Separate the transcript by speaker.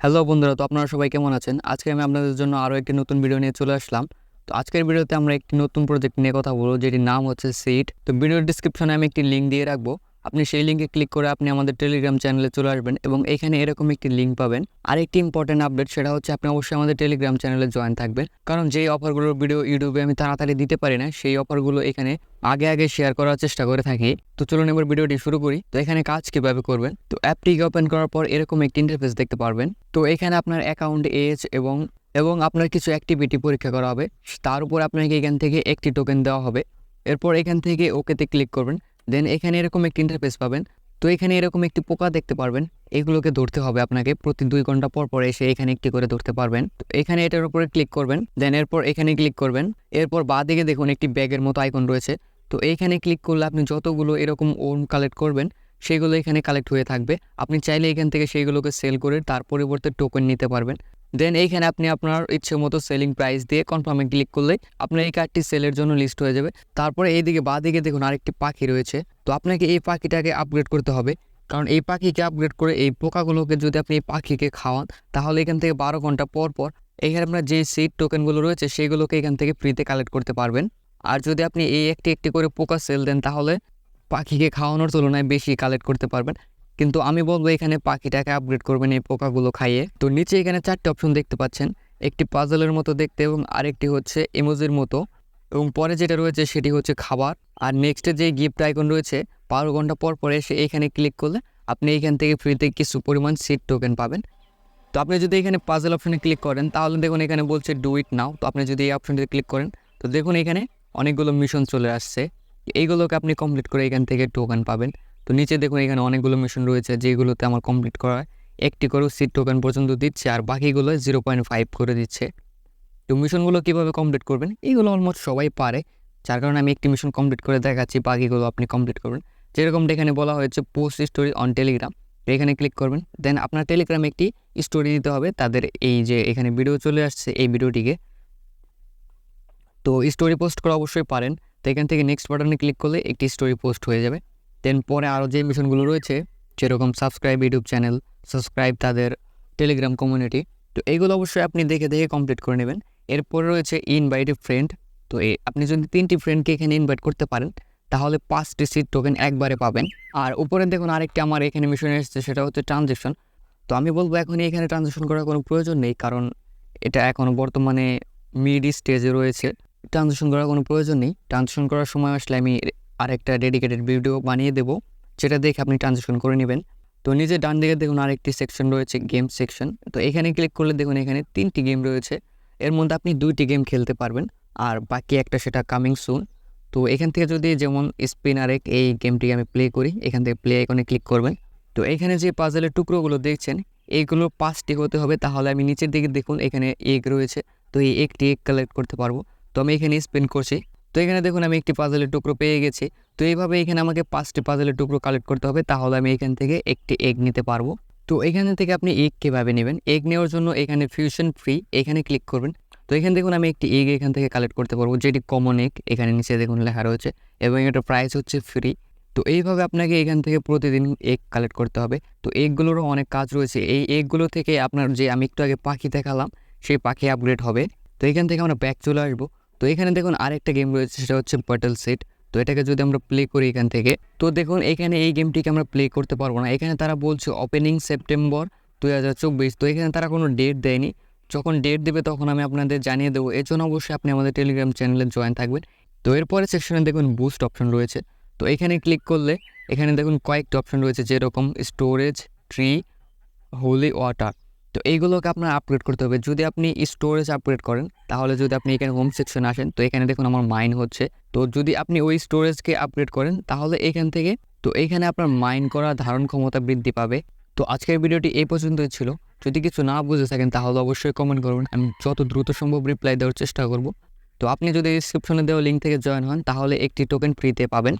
Speaker 1: Hello বন্ধুরা, তো আপনারা সবাই কেমন আছেন? আজকে আমি আপনাদের জন্য আরও একটি নতুন ভিডিও নিয়ে চলে আসলাম। তো আজকের ভিডিওতে আমরা একটি নতুন প্রজেক্ট নিয়ে কথা বলবো, যেটির নাম হচ্ছে সিট। তো ভিডিওর ডিসক্রিপশনে আমি একটি লিঙ্ক দিয়ে রাখবো। আপনি সেই লিঙ্কে ক্লিক করে আপনি আমাদের টেলিগ্রাম চ্যানেলে চলে আসবেন এবং এখানে এরকম একটি লিঙ্ক পাবেন। আর একটি ইম্পর্টেন্ট আপডেট, সেটা হচ্ছে আপনি অবশ্যই আমাদের টেলিগ্রাম চ্যানেলে জয়েন থাকবেন, কারণ যেই অফারগুলোর ভিডিও ইউটিউবে আমি তাড়াতাড়ি দিতে পারি না, সেই অফারগুলো এখানে আগে আগে শেয়ার করার চেষ্টা করে থাকি। তো চলুন এবার ভিডিওটি শুরু করি। তো এখানে কাজ কিভাবে করবেন, তো অ্যাপটি ওপেন করার পর এরকম একটি ইন্টারফেস দেখতে পারবেন। তো এখানে আপনার অ্যাকাউন্ট এজ এবং আপনার কিছু অ্যাক্টিভিটি পরীক্ষা করা হবে। তার উপর আপনাকে এখান থেকে একটি টোকেন দেওয়া হবে। এরপর এখান থেকে ওকেতে ক্লিক করবেন। দেন এখানে এরকম একটি ইন্টারফেস পাবেন। তো এখানে এরকম একটি পোকা দেখতে পারবেন। এগুলোকে ধরতে হবে আপনাকে, প্রতি 2 ঘন্টা পর পর এসে এখানে একটি করে ধরতে পারবেন। তো এখানে এটার উপরে ক্লিক করবেন। দেন এরপর এখানে ক্লিক করবেন। এরপর বাঁদিকে দেখুন একটি ব্যাগের মতো আইকন রয়েছে। তো এইখানে ক্লিক করলে আপনি যতগুলো এরকম ওর্ম কালেক্ট করবেন সেগুলো এখানে কালেক্ট হয়ে থাকবে। আপনি চাইলে এখান থেকে সেইগুলোকে সেল করে তার পরিবর্তে টোকেন নিতে পারবেন। দেন এইখানে আপনি আপনার ইচ্ছে মতো সেলিং প্রাইস দিয়ে কনফার্মে ক্লিক করলে আপনার এই কার্ডটি সেলের জন্য লিস্ট হয়ে যাবে। তারপরে এইদিকে বাঁদিকে দেখুন আরেকটি পাখি রয়েছে। তো আপনাকে এই পাখিটাকে আপগ্রেড করতে হবে, কারণ এই পাখিকে আপগ্রেড করে এই পোকাগুলোকে যদি আপনি এই পাখিকে খাওয়ান, তাহলে এখান থেকে 12 ঘন্টা পর পর এখানে আপনার যে সিড টোকেনগুলো রয়েছে সেগুলোকে এখান থেকে ফ্রিতে কালেক্ট করতে পারবেন। আর যদি আপনি এই একটি একটি করে পোকা সেল দেন, তাহলে পাখিকে খাওয়ানোর তুলনায় বেশি কালেক্ট করতে পারবেন। কিন্তু আমি বলবো এখানে পাখিটাকে আপগ্রেড করবেন এই পোকাগুলো খাইয়ে। তো নিচে এখানে 4টে অপশন দেখতে পাচ্ছেন, একটি পাজলের মতো দেখতে এবং আরেকটি হচ্ছে ইমোজির মতো, এবং পরে যেটা রয়েছে সেটি হচ্ছে খাবার। আর নেক্সটে যে গিফট আইকন রয়েছে 12 ঘন্টা পর পরে এসে এখানে ক্লিক করলে আপনি এখান থেকে ফ্রিতে কিছু পরিমাণ সিড টোকেন পাবেন। তো আপনি যদি এখানে পাজল অপশনে ক্লিক করেন, তাহলে দেখুন এখানে বলছে ডু ইট নাও। তো আপনি যদি এই অপশনটিতে ক্লিক করেন, তো দেখুন এখানে অনেকগুলো মিশন চলে আসছে। এইগুলোকে আপনি কমপ্লিট করে এখান থেকে টোকেন পাবেন। তো নিচে দেখুন এখানে অনেকগুলো মিশন রয়েছে, যেগুলোতে আমার কমপ্লিট করা হয় একটি করে সিট টোকেন পর্যন্ত দিচ্ছে, আর বাকিগুলো 0.5 করে দিচ্ছে। তো মিশনগুলো কীভাবে কমপ্লিট করবেন, এইগুলো অলমোস্ট সবাই পারে, যার কারণে আমি একটি মিশন কমপ্লিট করে দেখাচ্ছি, বাকিগুলো আপনি কমপ্লিট করবেন। যেরকমটা এখানে বলা হয়েছে পোস্ট স্টোরি অন টেলিগ্রাম, এখানে ক্লিক করবেন। দেন আপনার টেলিগ্রামে একটি স্টোরি দিতে হবে তাদের, এই যে এখানে ভিডিও চলে আসছে এই ভিডিওটিকে। তো স্টোরি পোস্ট করা অবশ্যই পারেন। তো এখান থেকে নেক্সট বাটনে ক্লিক করলে একটি স্টোরি পোস্ট হয়ে যাবে। দেন পরে আরও যে মিশনগুলো রয়েছে, যেরকম সাবস্ক্রাইব ইউটিউব চ্যানেল, সাবস্ক্রাইব তাদের টেলিগ্রাম কমিউনিটি, তো এইগুলো অবশ্যই আপনি দেখে দেখে কমপ্লিট করে নেবেন। এরপরে রয়েছে ইনভাইট এ ফ্রেন্ড। তো আপনি যদি 3টি ফ্রেন্ডকে এখানে ইনভাইট করতে পারেন, তাহলে 5টি সিট টোকেন একবারে পাবেন। আর উপরে দেখুন আরেকটি আমার এখানে মিশন এসেছে, সেটা হচ্ছে ট্রানজেকশন। তো আমি বলবো এখনই এখানে ট্রানজেকশন করার কোনো প্রয়োজন নেই, কারণ এটা এখনও বর্তমানে মিড স্টেজে রয়েছে। ট্রানজেকশন করার কোনো প্রয়োজন নেই। ট্রানজেকশন করার সময় আসলে আমি আরেকটা ডেডিকেটেড ভিডিও বানিয়ে দেবো, যেটা দেখে আপনি ট্রানজেকশন করে নেবেন। তো নিচে ডান দিকে দেখুন আরেকটি সেকশন রয়েছে, গেম সেকশন। তো এখানে ক্লিক করলে দেখুন এখানে 3টি গেম রয়েছে। এর মধ্যে আপনি 2টি গেম খেলতে পারবেন, আর বাকি একটা সেটা কামিং সুন। তো এখান থেকে যদি যেমন স্পিনারেক এই গেমটি আমি প্লে করি, এখান থেকে প্লে আইকনে ক্লিক করবেন। তো এখানে যে পাজলের টুকরোগুলো দেখছেন, এইগুলো 5টি হতে হবে, তাহলে আমি নিচের দিকে দেখুন এখানে এগ রয়েছে। তো এই একটি এগ কালেক্ট করতে পারবো। তো আমি এখানে স্পিন করছি। তো এখানে দেখুন আমি একটি পাজলের টুকরো পেয়ে গেছি। তো এইভাবে এখানে আমাকে 5টি পাজলের টুকরো কালেক্ট করতে হবে, তাহলে আমি এখান থেকে একটি এগ নিতে পারবো। তো এখান থেকে আপনি এগ কীভাবে নেবেন, এগ নেওয়ার জন্য এখানে ফিউশন ফ্রি এখানে ক্লিক করবেন। তো এখানে দেখুন আমি একটি এগ এখান থেকে কালেক্ট করতে পারবো, যেটি কমন এগ, এখানে নিচে দেখুন লেখা রয়েছে, এবং এটা প্রাইস হচ্ছে ফ্রি। তো এইভাবে আপনাকে এখান থেকে প্রতিদিন এগ কালেক্ট করতে হবে। তো এগগুলোরও অনেক কাজ রয়েছে। এই এগগুলো থেকে আপনার যে আমি একটু আগে পাখি দেখালাম, সেই পাখি আপগ্রেড হবে। তো এখান থেকে আমরা ব্যাক চলে আসবো। তো এখানে দেখুন আরেকটা গেম রয়েছে, সেটা হচ্ছে বাটল সেট। তো এটাকে যদি আমরা প্লে করি এখান থেকে, তো দেখুন এখানে এই গেমটিকে আমরা প্লে করতে পারবো না। এখানে তারা বলছে ওপেনিং সেপ্টেম্বর 2024। তো এখানে তারা কোনো ডেট দেয়নি। যখন ডেট দেবে তখন আমি আপনাদের জানিয়ে দেবো। এর জন্য অবশ্যই আপনি আমাদের টেলিগ্রাম চ্যানেলে জয়েন থাকবেন। তো এরপরে সেকশনে দেখুন বুস্ট অপশন রয়েছে। তো এখানে ক্লিক করলে এখানে দেখুন কয়েকটা অপশন রয়েছে, যেরকম স্টোরেজ, ট্রি, হোলি ওয়াটার। তো এইগুলোকে আপনার আপগ্রেড করতে হবে। যদি আপনি স্টোরেজ আপগ্রেড করেন, তাহলে যদি আপনি এখানে হোম সেকশনে আসেন, তো এখানে দেখুন আমার মাইন হচ্ছে। তো যদি আপনি ওই স্টোরেজকে আপগ্রেড করেন, তাহলে এখান থেকে তো এখানে আপনার মাইন করা ধারণ ক্ষমতা বৃদ্ধি পাবে। তো আজকের ভিডিওটি এই পর্যন্তই ছিল। যদি কিছু না বুঝে থাকেন, তাহলে অবশ্যই কমেন্ট করবেন, আমি যত দ্রুত সম্ভব রিপ্লাই দেওয়ার চেষ্টা করব। তো আপনি যদি ডিসক্রিপশনে দেওয়া লিঙ্ক থেকে জয়েন হন, তাহলে একটি টোকেন ফ্রিতে পাবেন।